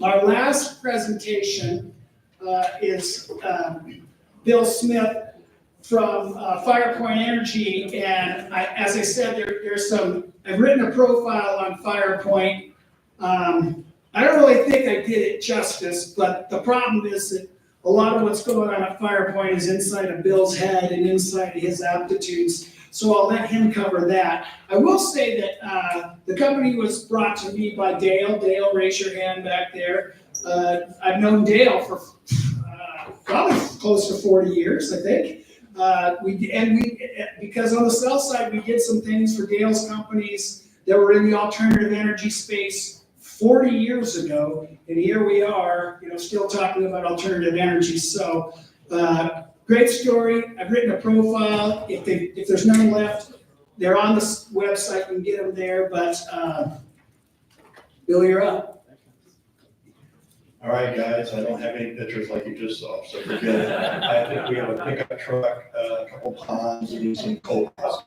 Our last presentation is Bill Smith from FirePoint Energy, and as I said, there's some. I've written a profile on FirePoint. I don't really think I did it justice, but the problem is that a lot of what's going on at FirePoint is inside of Bill's head and inside of his aptitudes. So I'll let him cover that. I will say that the company was brought to me by Dale. Dale, raise your hand back there. I've known Dale for probably close to 40 years, I think. Because on the sell side, we did some things for Dale's companies that were in the alternative energy space 40 years ago, and here we are, still talking about alternative energy. So, great story. I've written a profile. If there's none left, they're on the website. You can get them there. But Bill, you're up. All right, guys. I don't have any pictures like you just saw, so forget it. I think we have a pickup truck, a couple ponds, and some coal piles.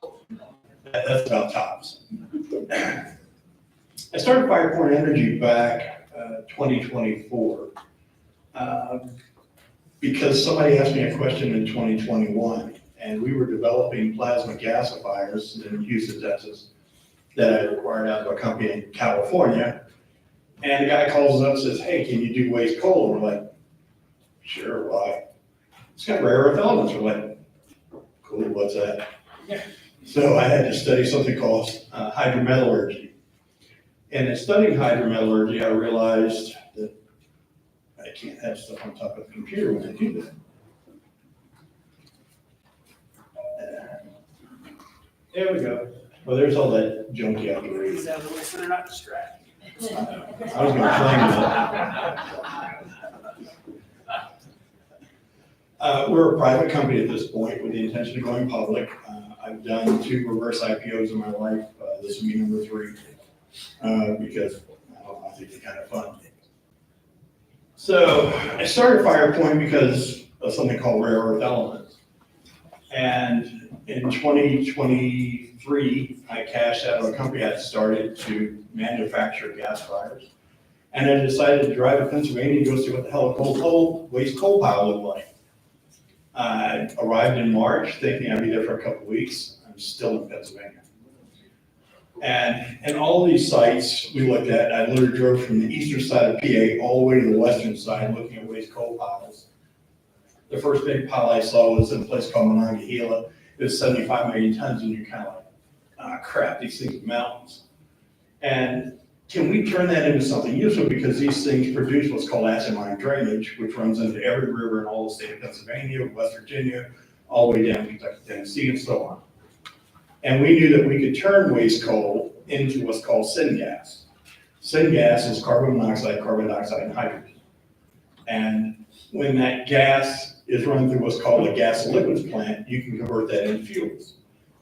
That's about tops. I started FirePoint Energy back 2024 because somebody asked me a question in 2021, and we were developing plasma gasifiers in Houston, Texas, that I acquired out of a company in California. And the guy calls us up and says, "Hey, can you do waste coal?" And we're like, "Sure, why?" "It's got rare earth elements." We're like, "Cool, what's that?" So I had to study something called hydrometallurgy. And in studying hydrometallurgy, I realized that I can't have stuff on top of the computer when I do that. There we go. Well, there's all that junk you have to read. Out of the way so they're not distracted. I was going to claim that. We're a private company at this point with the intention of going public. I've done 2 reverse IPOs in my life. This will be number 3. Because I think they're kind of fun. So I started FirePoint because of something called rare earth elements. And in 2023, I cashed out of a company I had started to manufacture gasifiers. And I decided to drive to Pennsylvania to go see what the hell a waste coal pile looked like. I arrived in March thinking I'd be there for a couple of weeks. I'm still in Pennsylvania. And all these sites we looked at, I literally drove from the eastern side of PA all the way to the western side looking at waste coal piles. The first big pile I saw was in a place called Monongahela. It was 75 million tons, and you're kind of like, crap, these things are mountains. And can we turn that into something useful? Because these things produce what's called acid mine drainage, which runs into every river in all the state of Pennsylvania, West Virginia, all the way down to Kentucky, Tennessee, and so on. And we knew that we could turn waste coal into what's called syngas. Syngas is carbon monoxide, carbon dioxide, and hydrogen. And when that gas is run through what's called a gas liquids plant, you can convert that into fuels.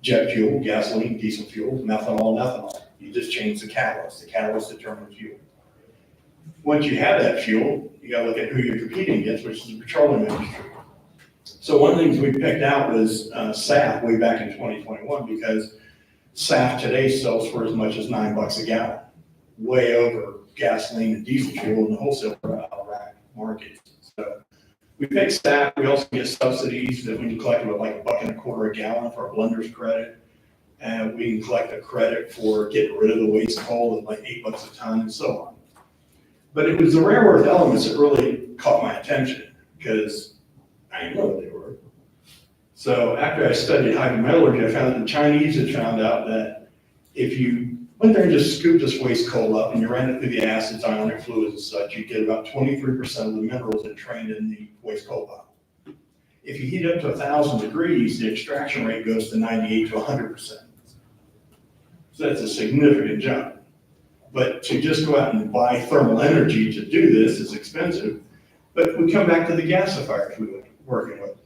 Jet fuel, gasoline, diesel fuel, methanol, ethanol. You just change the catalyst. The catalyst determines fuel. Once you have that fuel, you gotta look at who you're competing against, which is the petroleum industry. So one of the things we picked out was SAF way back in 2021, because SAF today sells for as much as $9 a gallon, way over gasoline and diesel fuel in the wholesale market. So we picked SAF. We also get subsidies that we can collect with like $1.25 a gallon for a blender's credit. And we can collect a credit for getting rid of the waste coal at like $8 a ton and so on. But it was the rare earth elements that really caught my attention, because I didn't know what they were. So after I studied hydrometallurgy, I found that the Chinese had found out that if you went there and just scooped this waste coal up and you ran it through the acids, ionic fluids and such, you get about 23% of the minerals entrained in the waste coal pile. If you heat it up to 1,000 degrees, the extraction rate goes to 98 to 100%. So that's a significant jump. But to just go out and buy thermal energy to do this is expensive. But we come back to the gasifiers we were working with.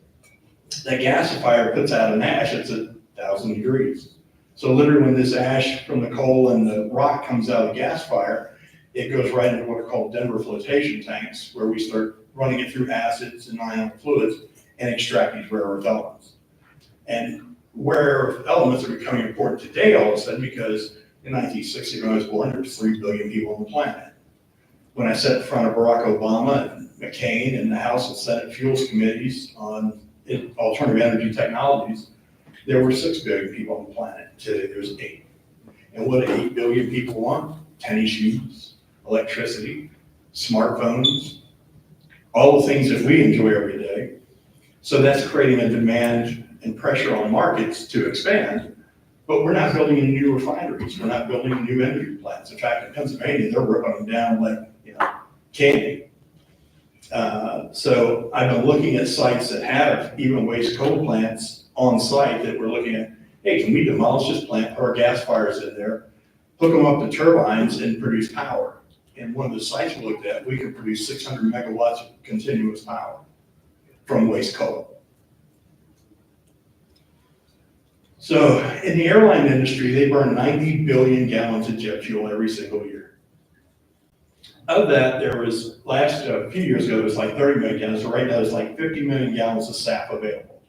That gasifier puts out an ash that's 1,000 degrees. So literally when this ash from the coal and the rock comes out of the gasifier, it goes right into what are called Denver flotation tanks, where we start running it through acids and ionic fluids and extract these rare earth elements. And rare earth elements are becoming important today all of a sudden, because in 1960 when I was born, there was 3 billion people on the planet. when I sat in front of Barack Obama and McCain and the House and Senate Fuels Committees on alternative energy technologies, there were 6 billion people on the planet. Today there's 8. And what do 8 billion people want? Tennis shoes, electricity, smartphones, all the things that we enjoy every day. So that's creating a demand and pressure on markets to expand. But we're not building any new refineries. We're not building new energy plants. In fact, in Pennsylvania, they're ripping them down like, candy. So I've been looking at sites that have even waste coal plants on site that we're looking at. Hey, can we demolish this plant, put our gas fires in there, hook them up to turbines and produce power? And one of the sites we looked at, we could produce 600 megawatts of continuous power from waste coal. So in the airline industry, they burn 90 billion gallons of jet fuel every single year. Of that, there was a few years ago, it was like 30 million gallons. So right now there's like 50 million gallons of SAF available.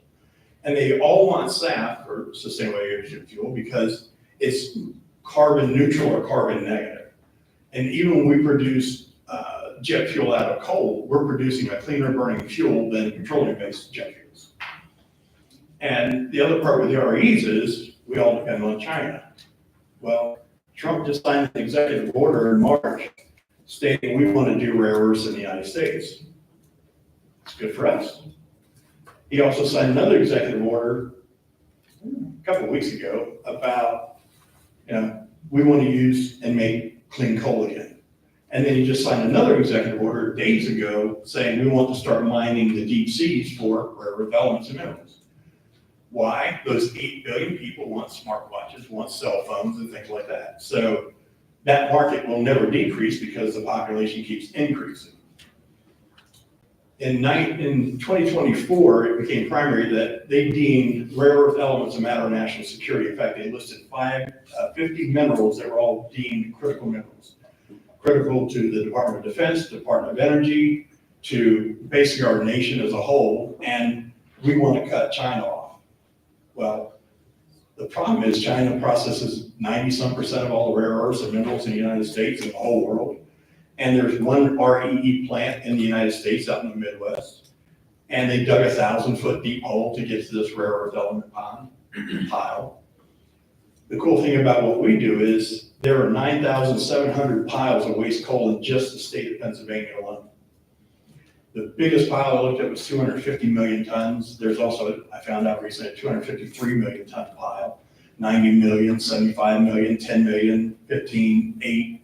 And they all want SAF, or sustainable aviation fuel, because it's carbon neutral or carbon negative. And even when we produce jet fuel out of coal, we're producing a cleaner burning fuel than petroleum-based jet fuels. And the other part with the REs is we all depend on China. Well, Trump just signed an executive order in March stating we want to do rare earths in the United States. It's good for us. He also signed another executive order a couple of weeks ago about, we want to use and make clean coal again. And then he just signed another executive order days ago saying we want to start mining the deep seas for rare earth elements and minerals. Why? Those 8 billion people want smartwatches, want cell phones and things like that. So that market will never decrease because the population keeps increasing. In 2024, it became primary that they deemed rare earth elements a matter of national security. In fact, they listed 50 minerals that were all deemed critical minerals. Critical to the Department of Defense, Department of Energy, to basically our nation as a whole, and we want to cut China off. Well, the problem is China processes 90-some% of all the rare earths and minerals in the United States and the whole world. And there's one REE plant in the United States out in the Midwest. And they dug 1,000-foot deep hole to get to this rare earth element pile. The cool thing about what we do is there are 9,700 piles of waste coal in just the state of Pennsylvania alone. The biggest pile I looked at was 250 million tons. There's also, I found out recently, a 253 million ton pile, 90 million, 75 million, 10 million, 15, 8,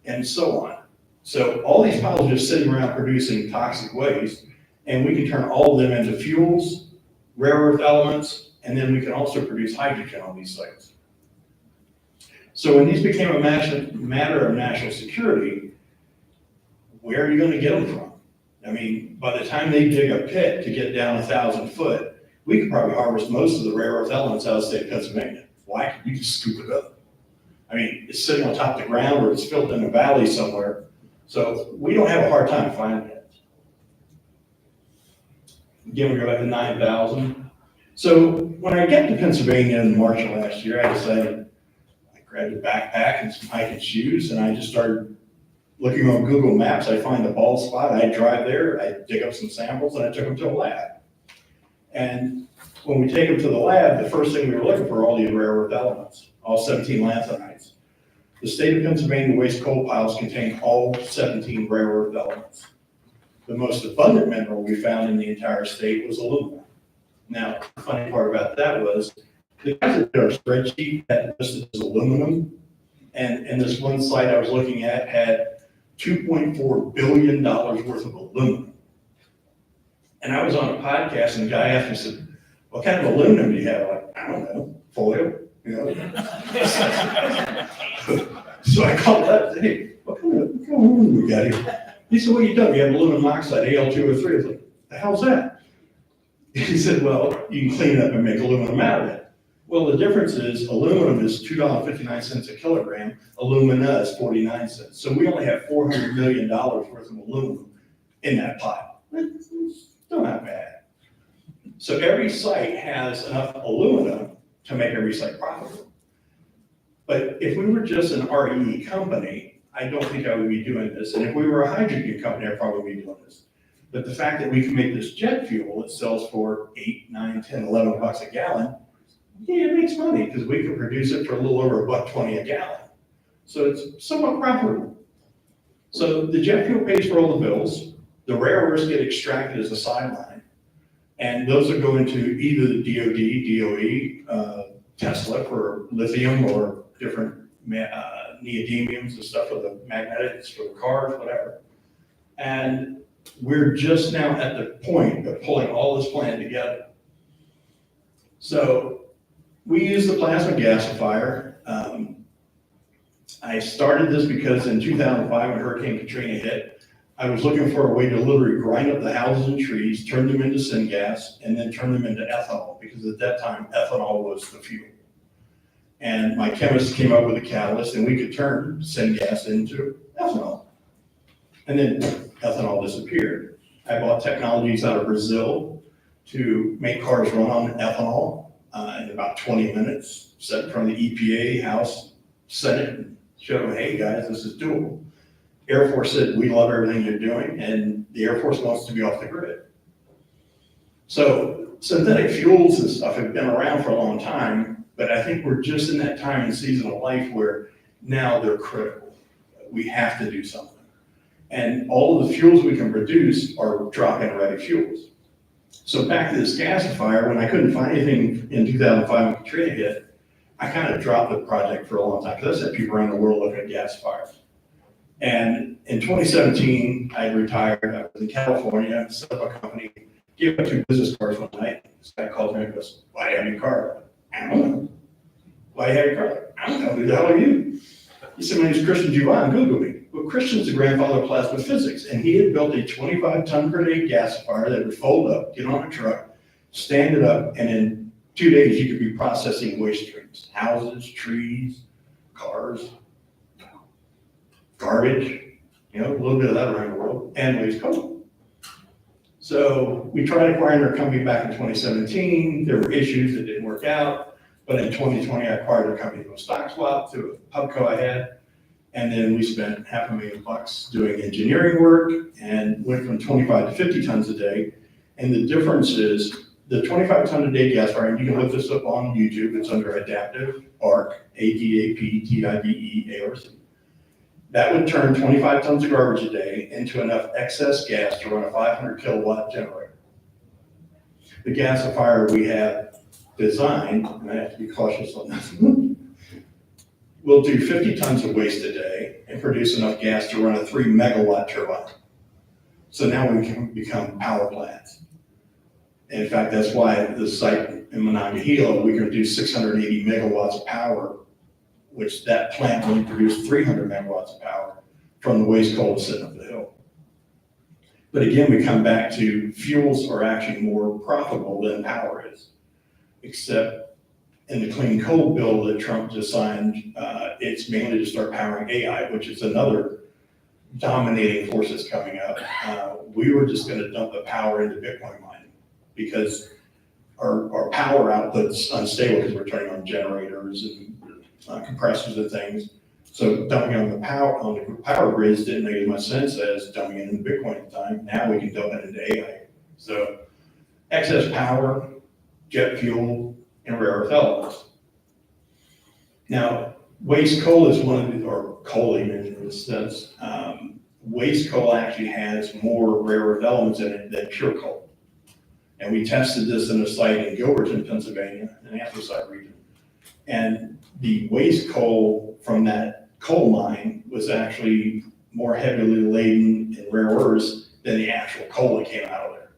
and so on. So all these piles are just sitting around producing toxic waste, and we can turn all of them into fuels, rare earth elements, and then we can also produce hydrogen on these sites. So when these became a matter of national security, where are you going to get them from? I mean, by the time they dig a pit to get down 1,000 foot, we could probably harvest most of the rare earth elements out of the state of Pennsylvania. Why? You can scoop it up. I mean, it's sitting on top of the ground or it's filled in a valley somewhere. So we don't have a hard time finding it. Again, we go back to 9,000. So when I got to Pennsylvania in March of last year, I decided I grabbed a backpack and some hiking shoes, and I just started looking on Google Maps. I find a bald spot, I drive there, I dig up some samples, and I took them to a lab. And when we take them to the lab, the first thing we were looking for are all these rare earth elements, all 17 lanthanides. The state of Pennsylvania waste coal piles contain all 17 rare earth elements. The most abundant mineral we found in the entire state was aluminum. Now, the funny part about that was the guys that did our spreadsheet had listed as aluminum, and this one site I was looking at had $2.4 billion worth of aluminum. And I was on a podcast and the guy asked me, said, what kind of aluminum do you have? I'm like, I don't know, foil, So I called up and said, hey, what kind of aluminum we got here? He said, what you done? We have aluminum oxide, Al2O3. I was like, the hell's that? He said, well, you can clean it up and make aluminum out of it. Well, the difference is aluminum is $2.59 a kilogram. Alumina is 49 cents. So we only have $400 million worth of aluminum in that pile. It's still not bad. So every site has enough aluminum to make every site profitable. But if we were just an REE company, I don't think I would be doing this. And if we were a hydrogen company, I'd probably be doing this. But the fact that we can make this jet fuel that sells for 8, 9, 10, 11 bucks a gallon, yeah, it makes money because we can produce it for a little over $1.20 a gallon. So it's somewhat profitable. So the jet fuel pays for all the bills. The rare earths get extracted as a sideline. And those will go into either the DOD, DOE, Tesla for lithium or different neodymiums and stuff for the magnetics for the cars, whatever. And we're just now at the point of pulling all this plan together. So we use the plasma gasifier. I started this because in 2005 when Hurricane Katrina hit, I was looking for a way to literally grind up the houses and trees, turn them into syngas, and then turn them into ethanol, because at that time, ethanol was the fuel. And my chemist came up with a catalyst, and we could turn syngas into ethanol. And then ethanol disappeared. I bought technologies out of Brazil to make cars run on ethanol in about 20 minutes, set in front of the EPA, House, Senate, and showed them, hey guys, this is doable. Air Force said, we love everything you're doing, and the Air Force wants to be off the grid. So synthetic fuels and stuff have been around for a long time, but I think we're just in that time and season of life where now they're critical. We have to do something. And all of the fuels we can produce are drop-in ready fuels. So back to this gasifier, when I couldn't find anything in 2005 when Katrina hit, I kind of dropped the project for a long time because I said people around the world looking at gasifiers. And in 2017, I retired. I was in California, set up a company, gave up 2 business cards one night. This guy calls me and goes, why do you have your car? I don't know. Why do you have your car? I don't know. Who the hell are you? He said, my name is Christian Juvan. Google me. Well, Christian's the grandfather of plasma physics, and he had built a 25-ton per day gasifier that would fold up, get on a truck, stand it up, and in 2 days, you could be processing waste streams, houses, trees, cars, garbage, a little bit of that around the world, and waste coal. So we tried acquiring our company back in 2017. There were issues that didn't work out. But in 2020, I acquired a company with stock swap through a pubco I had. And then we spent $500,000 doing engineering work and went from 25 to 50 tons a day. And the difference is the 25 ton a day gas fire, and you can look this up on YouTube, it's under adaptive ARC, ADAPTIVE ARC. That would turn 25 tons of garbage a day into enough excess gas to run a 500 kilowatt generator. The gasifier we have designed, and I have to be cautious on this, will do 50 tons of waste a day and produce enough gas to run a 3 megawatt turbine. So now we can become power plants. In fact, that's why the site in Monongahela, we can do 680 megawatts of power, which that plant will produce 300 megawatts of power from the waste coal sitting up the hill. But again, we come back to fuels are actually more profitable than power is, except in the clean coal bill that Trump just signed, it's mainly to start powering AI, which is another dominating force that's coming up. We were just going to dump the power into Bitcoin mining because our power output's unstable because we're turning on generators and compressors and things. So dumping on the power grids didn't make as much sense as dumping it into Bitcoin at the time. Now we can dump it into AI. So excess power, jet fuel, and rare earth elements. Now, waste coal is one of the, or coaling in this sense, waste coal actually has more rare earth elements in it than pure coal. And we tested this in a site in Gilberton, Pennsylvania, an anthracite region. And the waste coal from that coal mine was actually more heavily laden in rare earths than the actual coal that came out of there.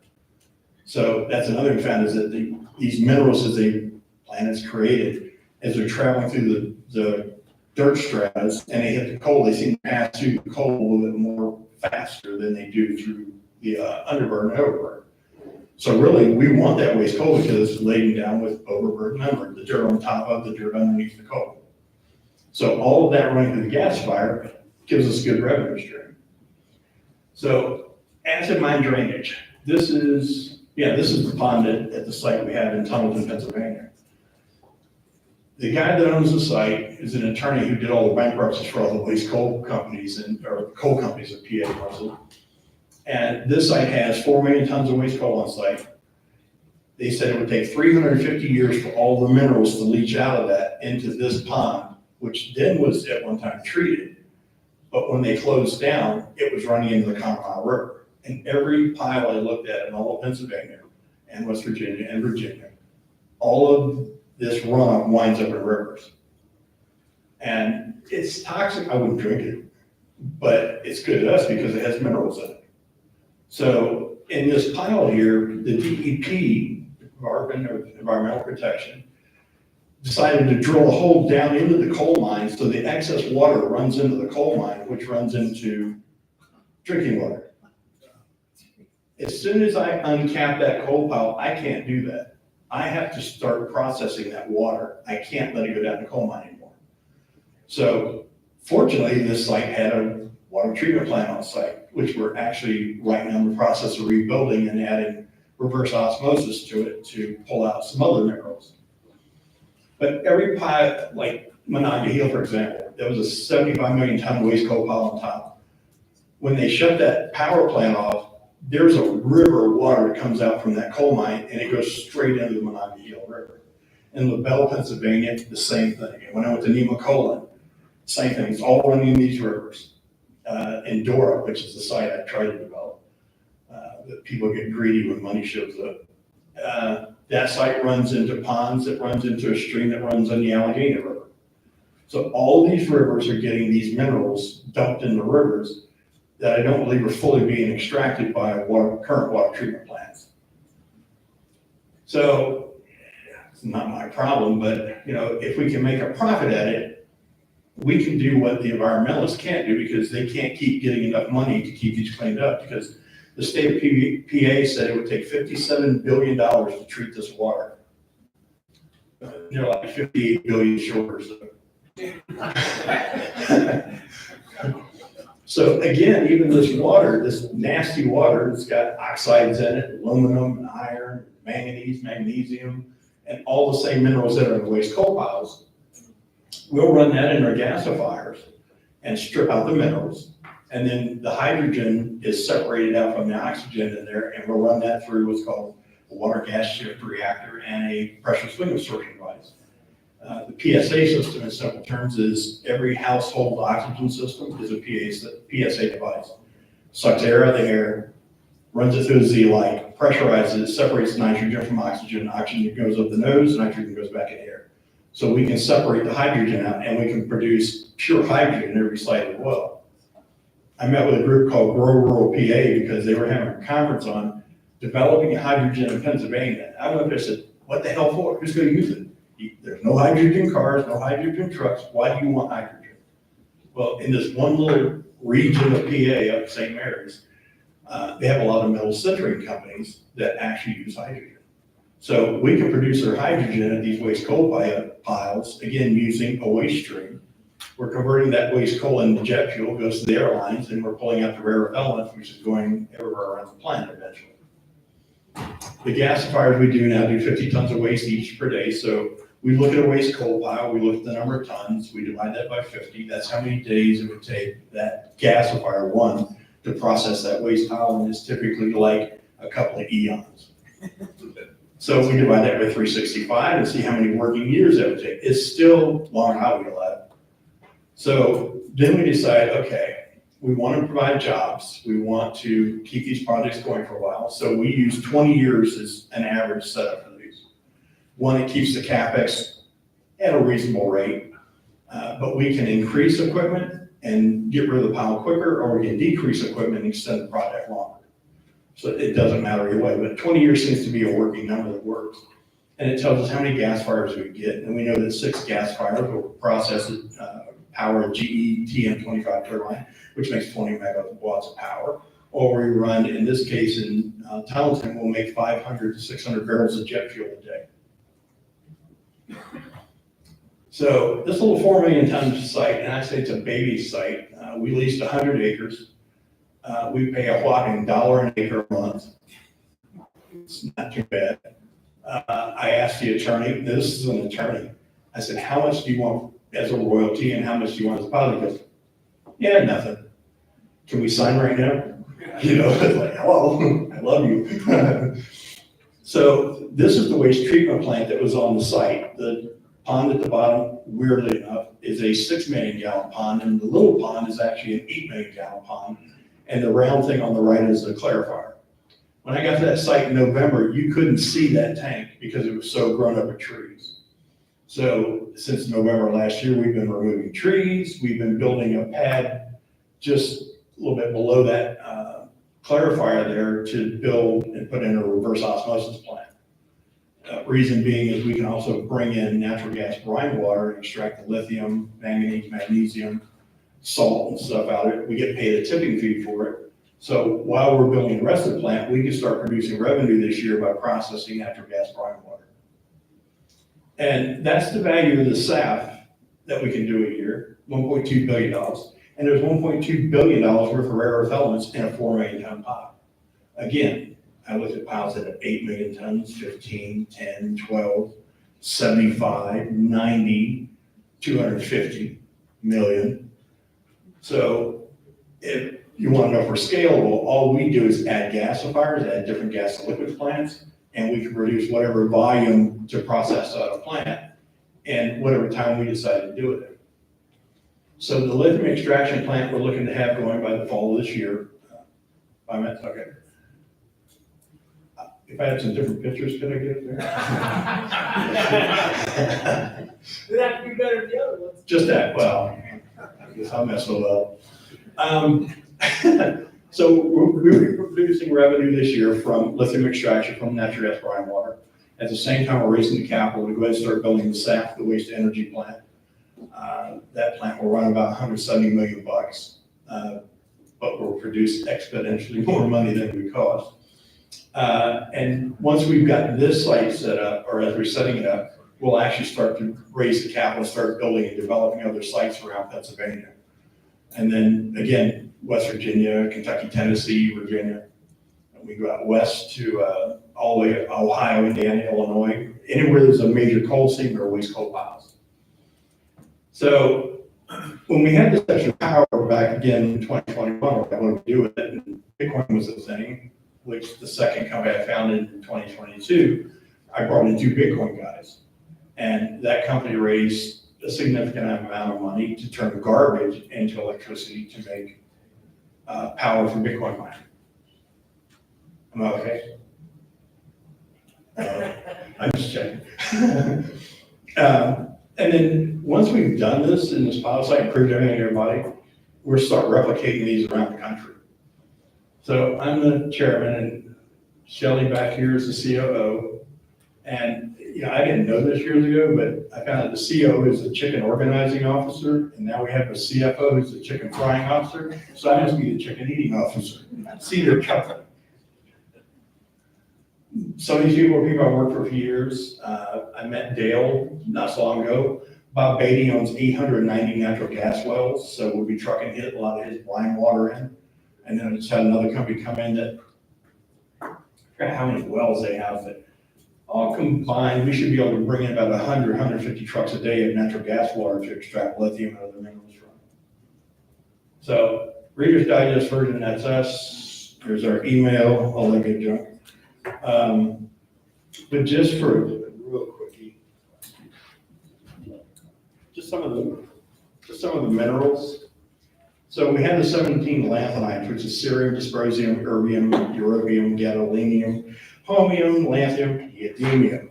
So that's another thing we found is that these minerals as the planet's created, as they're traveling through the dirt stratas and they hit the coal, they seem to pass through the coal a little bit more faster than they do through the underburden and overburden. So really, we want that waste coal because it's laden down with overburden and underburden, the dirt on top of the dirt underneath the coal. So all of that running through the gasifier gives us good revenue stream. So acid mine drainage. This is the pond at the site we have in Tunnelton, Pennsylvania. The guy that owns the site is an attorney who did all the bankruptcies for all the waste coal companies or coal companies of PA mostly. And this site has 4 million tons of waste coal on site. They said it would take 350 years for all the minerals to leach out of that into this pond, which then was at one time treated. But when they closed down, it was running into the Conemaugh River. And every pile I looked at in all of Pennsylvania and West Virginia and Virginia, all of this runoff winds up in rivers. And it's toxic. I wouldn't drink it, but it's good to us because it has minerals in it. So in this pile here, the DEP, Department of Environmental Protection, decided to drill a hole down into the coal mine so the excess water runs into the coal mine, which runs into drinking water. As soon as I uncap that coal pile, I can't do that. I have to start processing that water. I can't let it go down the coal mine anymore. So fortunately, this site had a water treatment plant on site, which we're actually right now in the process of rebuilding and adding reverse osmosis to it to pull out some other minerals. But every pile, like Monongahela, for example, there was a 75 million ton waste coal pile on top. When they shut that power plant off, there's a river of water that comes out from that coal mine and it goes straight into the Monongahela River. In LaBelle, Pennsylvania, the same thing. And when I went to Nemacolin, same thing. It's all running in these rivers. In Dora, which is the site I tried to develop, that people get greedy when money shows up. That site runs into ponds, it runs into a stream that runs on the Allegheny River. So all these rivers are getting these minerals dumped in the rivers that I don't believe are fully being extracted by current water treatment plants. So it's not my problem, but if we can make a profit at it, we can do what the environmentalists can't do because they can't keep getting enough money to keep these cleaned up, because the state of PA said it would take $57 billion to treat this water. They're like 58 billion short. So again, even this water, this nasty water, it's got oxides in it, aluminum, and iron, manganese, magnesium, and all the same minerals that are in the waste coal piles. We'll run that in our gasifiers and strip out the minerals. And then the hydrogen is separated out from the oxygen in there, and we'll run that through what's called a water gas shift reactor and a pressure swing absorption device. The PSA system, in simple terms, is every household oxygen system is a PSA device. Sucks air out of the air, runs it through the Z-light, pressurizes it, separates nitrogen from oxygen. Oxygen goes up the nose, nitrogen goes back in the air. So we can separate the hydrogen out, and we can produce pure hydrogen in every site as well. I met with a group called Grow Rural PA because they were having a conference on developing hydrogen in Pennsylvania. I went there and said, what the hell for? Who's going to use it? There's no hydrogen cars, no hydrogen trucks. Why do you want hydrogen? Well, in this one little region of PA, up St. Mary's, they have a lot of metal sintering companies that actually use hydrogen. So we can produce our hydrogen at these waste coal piles, again, using a waste stream. We're converting that waste coal into jet fuel, goes to the airlines, and we're pulling out the rare earth elements, which is going everywhere around the planet eventually. The gasifiers we do now do 50 tons of waste each per day. So we look at a waste coal pile, we look at the number of tons, we divide that by 50. That's how many days it would take that gasifier one to process that waste pile, and it's typically like a couple of eons. So we divide that by 365 and see how many working years that would take. It's still long how we allowed. So then we decide, okay, we want to provide jobs. We want to keep these projects going for a while. So we use 20 years as an average setup for these. One, it keeps the CapEx at a reasonable rate, but we can increase equipment and get rid of the pile quicker, or we can decrease equipment and extend the project longer. So it doesn't matter either way, but 20 years seems to be a working number that works. And it tells us how many gas fires we get. And we know that 6 gas fires will process it, power a GE TM25 turbine, which makes 20 megawatts of power. Or we run, in this case in Talenton, we'll make 500 to 600 barrels of jet fuel a day. So this little 4 million ton site, and I say it's a baby site, we leased 100 acres. We pay a whopping $1 an acre a month. It's not too bad. I asked the attorney, this is an attorney, I said, how much do you want as a royalty and how much do you want as a deposit? He goes, yeah, nothing. Can we sign right now? You know, it's like, hello, I love you. So this is the waste treatment plant that was on the site. The pond at the bottom, weirdly enough, is a 6 million gallon pond, and the little pond is actually an 8 million gallon pond. And the round thing on the right is a clarifier. When I got to that site in November, you couldn't see that tank because it was so grown up with trees. So since November last year, we've been removing trees. We've been building a pad just a little bit below that clarifier there to build and put in a reverse osmosis plant. Reason being is we can also bring in natural gas brine water and extract the lithium, manganese, magnesium, salt and stuff out of it. We get paid a tipping fee for it. So while we're building the rest of the plant, we can start producing revenue this year by processing natural gas brine water. And that's the value of the SAF that we can do a year, $1.2 billion. And there's $1.2 billion worth of rare earth elements in a 4 million ton pile. Again, I looked at piles that have 8 million tons, 15, 10, 12, 75, 90, 250 million. So if you want to know if we're scalable, all we do is add gasifiers, add different gas to liquid plants, and we can produce whatever volume to process out of plant and whatever time we decide to do it. So the lithium extraction plant we're looking to have going by the fall of this year. Okay. If I had some different pictures, could I get it there? It'd have to be better than the other ones. Just that, well, I guess I'll mess it up. So we're producing revenue this year from lithium extraction from natural gas brine water. At the same time, we're raising the capital to go ahead and start building the SAF, the waste to energy plant. That plant will run about 170 million bucks, but will produce exponentially more money than we cost. And once we've got this site set up, or as we're setting it up, we'll actually start to raise the capital, start building and developing other sites around Pennsylvania. And then again, West Virginia, Kentucky, Tennessee, Virginia. And we go out west to all the way to Ohio, Indiana, Illinois. Anywhere there's a major coal seam or waste coal piles. So when we had this extra power back again in 2021, what I wanted to do with it, and Bitcoin was the thing, which the second company I founded in 2022, I brought in 2 Bitcoin guys. And that company raised a significant amount of money to turn garbage into electricity to make power for Bitcoin mining. Am I okay? I'm just checking. And then once we've done this in this pilot site and proved everything to everybody, we'll start replicating these around the country. So I'm the chairman and Shelly back here is the COO. And you know, I didn't know this years ago, but I found out the COO is the chicken organizing officer, and now we have a CFO who's the chicken frying officer. So I must be the chicken eating officer. See their company. Some of these people are people I worked for years. I met Dale not so long ago. Bob Beatty owns 890 natural gas wells, so we'll be trucking a lot of his brine water in. And then I just had another company come in that, I forgot how many wells they have, but all combined, we should be able to bring in about 100, 150 trucks a day of natural gas water to extract lithium and other minerals from. So Reader's Digest version, that's us. There's our email, all that good junk. But just for real quickie, just some of the minerals. So we have the 17 lanthanides, which is cerium, dysprosium, erbium, europium, gadolinium, holmium, lanthanum, neodymium,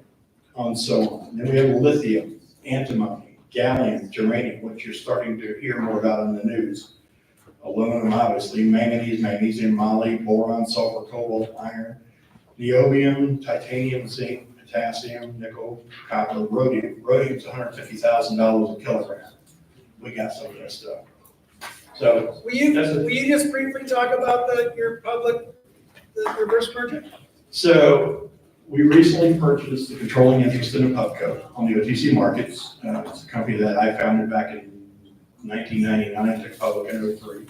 and so on. Then we have lithium, antimony, gallium, germanium, which you're starting to hear more about in the news. Aluminum, obviously, manganese, magnesium, moly, boron, sulfur, cobalt, iron, niobium, titanium, zinc, potassium, nickel, copper, rhodium. Rhodium's $150,000 a kilogram. We got some of that stuff. So Will you just briefly talk about your reverse merger? So we recently purchased the controlling interest in a Pubco on the OTC markets. It's a company that I founded back in 1999, took public in 2003.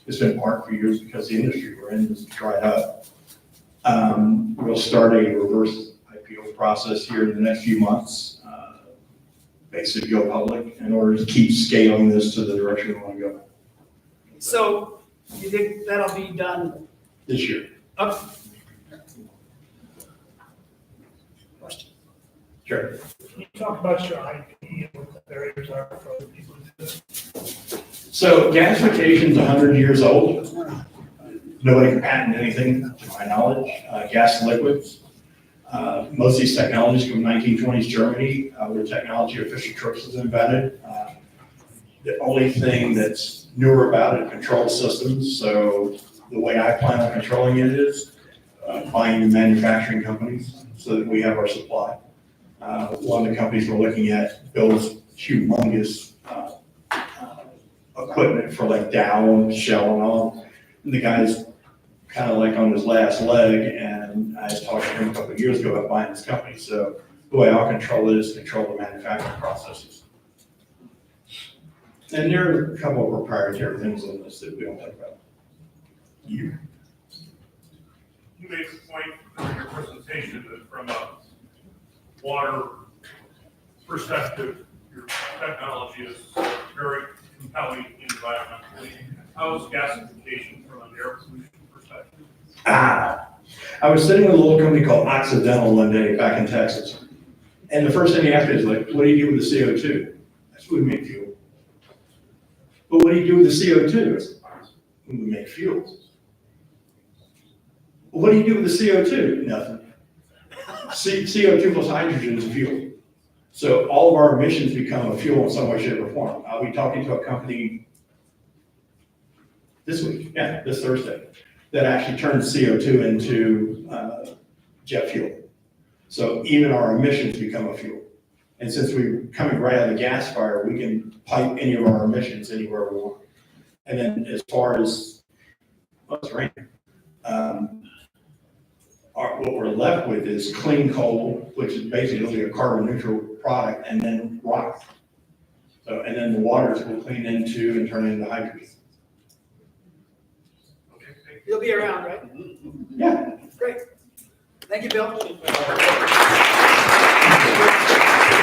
It's been parked for years because the industry we're in has dried up. We'll start a reverse IPO process here in the next few months. basically go public in order to keep scaling this to the direction we want to go So you think that'll be done this year. up? Question. Sure. Can you talk about your IP and what the barriers are for other people to do this? So gasification is 100 years old. Nobody can patent anything, to my knowledge. Gas and liquids. Most of these technologies come from 1920s Germany, where technology of Fischer-Tropsch was invented. The only thing that's newer about it, control systems. So the way I plan on controlling it is buying manufacturing companies so that we have our supply. One of the companies we're looking at builds humongous equipment for like Dow, Shell and all. And the guy's kind of like on his last leg, and I talked to him a couple of years ago about buying this company. So the way I'll control it is control the manufacturing processes. And there are a couple of proprietary things on this that we don't talk about. You made the point in your presentation that from a water perspective, your technology is very compelling environmentally. How is gasification from an air pollution perspective? I was sitting with a little company called Occidental one day back in Texas. And the first thing he asked me is like, what do you do with the CO2? That's what we make fuel. But what do you do with the CO2? We make fuel. What do you do with the CO2? Nothing. CO2 plus hydrogen is fuel. So all of our emissions become a fuel in some way, shape, or form. I'll be talking to a company this week, this Thursday, that actually turns CO2 into jet fuel. So even our emissions become a fuel. And since we're coming right out of the gas fire, we can pipe any of our emissions anywhere we want. And then as far as, it's raining. What we're left with is clean coal, which is basically a carbon neutral product, and then rock. So, and then the waters will clean into and turn into hydrogen. You'll be around, right? Yeah. Great. Thank you, Bill.